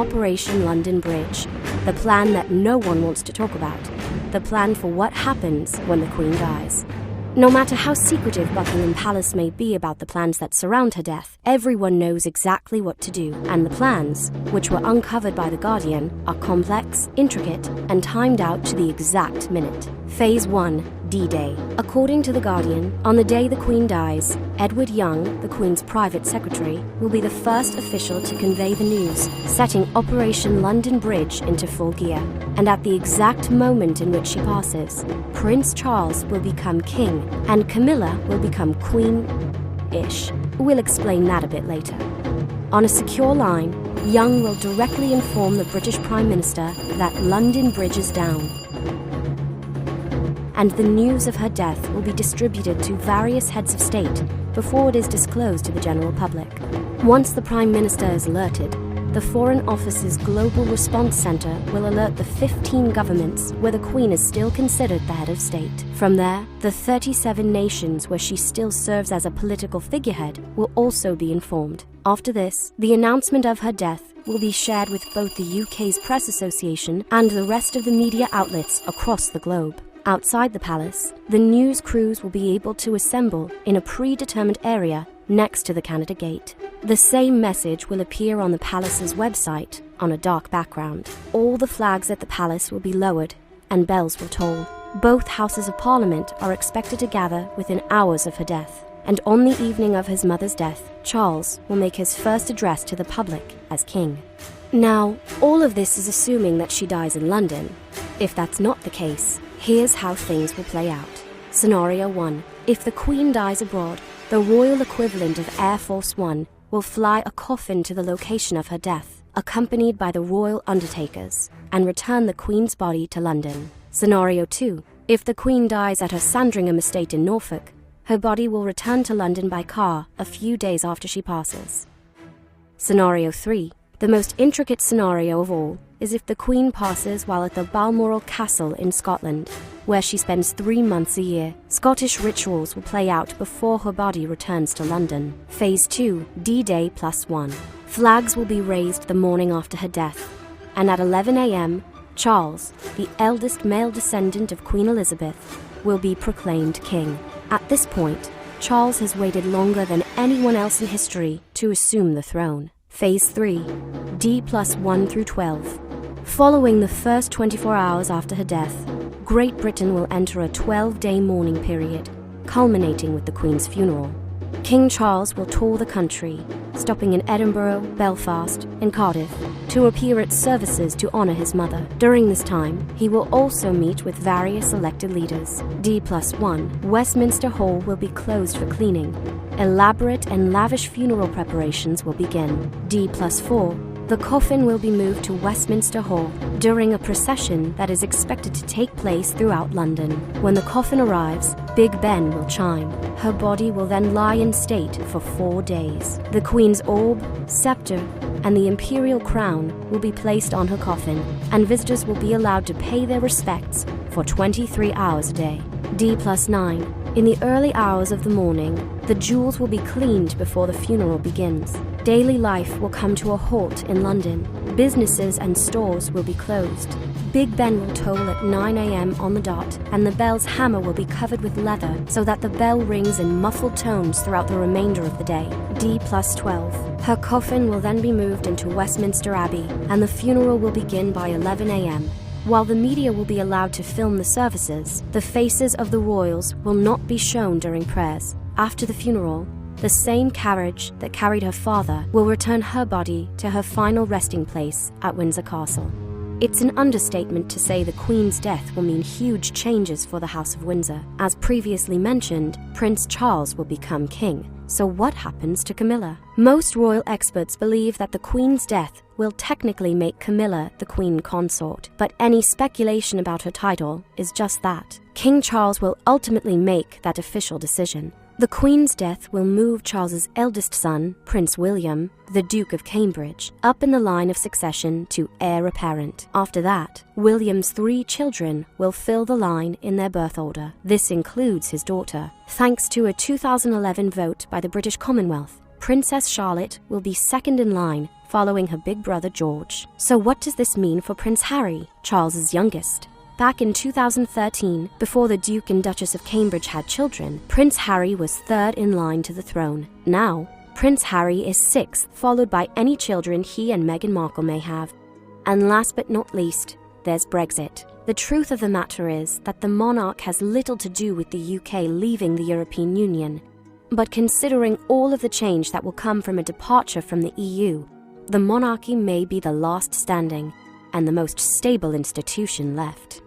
Operation London Bridge, the plan that no one wants to talk about, the plan for what happens when the Queen dies. No matter how secretive Buckingham Palace may be about the plans that surround her death, everyone knows exactly what to do, and the plans, which were uncovered by The Guardian, are complex, intricate, and timed out to the exact minute. Phase 1. D-Day. According to The Guardian, on the day the Queen dies, Edward Young, the Queen's private secretary, will be the first official to convey the news, setting Operation London Bridge into full gear. And at the exact moment in which she passes, Prince Charles will become king, and Camilla will become queen-ish. We'll explain that a bit later. On a secure line, Young will directly inform the British Prime Minister that London Bridge is down, and the news of her death will be distributed to various heads of state before it is disclosed to the general public. Once the Prime Minister is alerted, the Foreign Office's Global Response Centre will alert the 15 governments where the Queen is still considered the head of state. From there, the 37 nations where she still serves as a political figurehead will also be informed. After this, the announcement of her death will be shared with both the UK's Press Association and the rest of the media outlets across the globe. Outside the palace, the news crews will be able to assemble in a predetermined area next to the Canada Gate. The same message will appear on the palace's website on a dark background. All the flags at the palace will be lowered and bells will toll. Both houses of Parliament are expected to gather within hours of her death. And on the evening of his mother's death, Charles will make his first address to the public as king. Now, all of this is assuming that she dies in London. If that's not the case, here's how things will play out. Scenario 1. If the Queen dies abroad, the royal equivalent of Air Force One will fly a coffin to the location of her death, accompanied by the royal undertakers, and return the Queen's body to London. Scenario 2. If the Queen dies at her Sandringham estate in Norfolk, her body will return to London by car a few days after she passes. Scenario 3. The most intricate scenario of all is if the Queen passes while at the Balmoral Castle in Scotland, where she spends 3 months a year. Scottish rituals will play out before her body returns to London. Phase 2. D-Day +1. Flags will be raised the morning after her death, and at 11 a.m., Charles, the eldest male descendant of Queen Elizabeth, will be proclaimed king. At this point, Charles has waited longer than anyone else in history to assume the throne. Phase 3. D+1 through 12. Following the first 24 hours after her death, Great Britain will enter a 12-day mourning period, culminating with the Queen's funeral. King Charles will tour the country, stopping in Edinburgh, Belfast, and Cardiff, to appear at services to honour his mother. During this time, he will also meet with various elected leaders. D+1. Westminster Hall will be closed for cleaning. Elaborate and lavish funeral preparations will begin. D+4. The coffin will be moved to Westminster Hall during a procession that is expected to take place throughout London. When the coffin arrives, Big Ben will chime. Her body will then lie in state for 4 days. The Queen's orb, scepter, and the imperial crown will be placed on her coffin, and visitors will be allowed to pay their respects for 23 hours a day. D+9. In the early hours of the morning, the jewels will be cleaned before the funeral begins. Daily life will come to a halt in London. Businesses and stores will be closed. Big Ben will toll at 9 a.m. on the dot, and the bell's hammer will be covered with leather so that the bell rings in muffled tones throughout the remainder of the day. D+12. Her coffin will then be moved into Westminster Abbey, and the funeral will begin by 11 a.m. While the media will be allowed to film the services, the faces of the royals will not be shown during prayers. After the funeral, the same carriage that carried her father will return her body to her final resting place at Windsor Castle. It's an understatement to say the Queen's death will mean huge changes for the House of Windsor. As previously mentioned, Prince Charles will become king. So what happens to Camilla? Most royal experts believe that the Queen's death will technically make Camilla the Queen consort, but any speculation about her title is just that. King Charles will ultimately make that official decision. The Queen's death will move Charles's eldest son, Prince William, the Duke of Cambridge, up in the line of succession to heir apparent. After that, William's 3 children will fill the line in their birth order. This includes his daughter. Thanks to a 2011 vote by the British Commonwealth, Princess Charlotte will be second in line, following her big brother George. So what does this mean for Prince Harry, Charles's youngest? Back in 2013, before the Duke and Duchess of Cambridge had children, Prince Harry was third in line to the throne. Now, Prince Harry is sixth, followed by any children he and Meghan Markle may have. And last but not least, there's Brexit. The truth of the matter is that the monarch has little to do with the UK leaving the European Union. But considering all of the change that will come from a departure from the EU, the monarchy may be the last standing and the most stable institution left.